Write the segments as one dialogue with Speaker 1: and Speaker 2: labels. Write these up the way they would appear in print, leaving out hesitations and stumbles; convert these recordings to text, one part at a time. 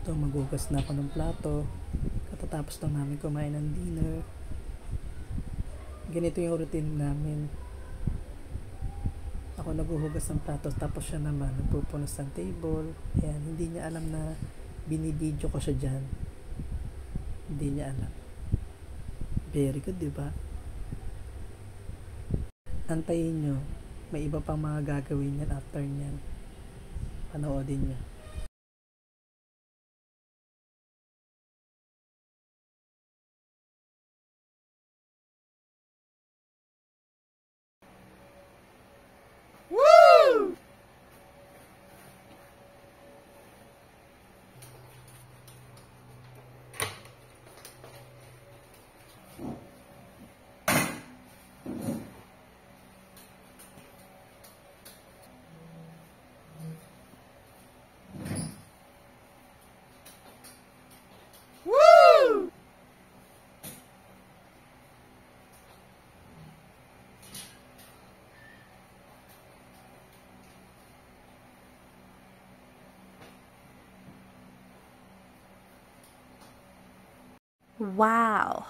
Speaker 1: Ito, maghugas na ako ng plato. Katatapos lang namin kumain ng dinner. Ganito yung routine namin. Ako naghuhugas ng plato, tapos siya naman nagpupunas ng table. Ayan, hindi niya alam na binibidyo ko siya dyan. Hindi niya alam. Very good, diba? Antayin nyo. May iba pang mga gagawin yan after nyan. Panoodin nyo.
Speaker 2: Wow.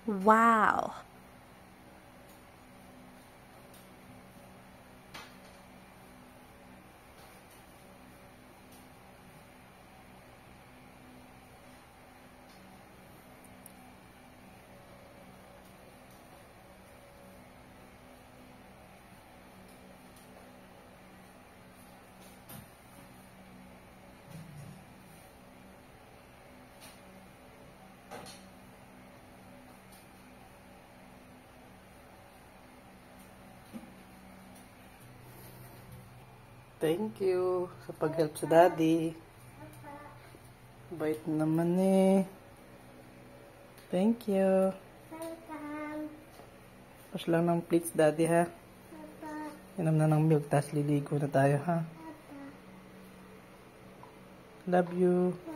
Speaker 2: Wow.
Speaker 1: Thank you sa pag-help sa daddy. Bait naman eh. Thank you. Wash lang ng plates, daddy, ha? Inom na ng milk, tas liligo na tayo, ha? Love you.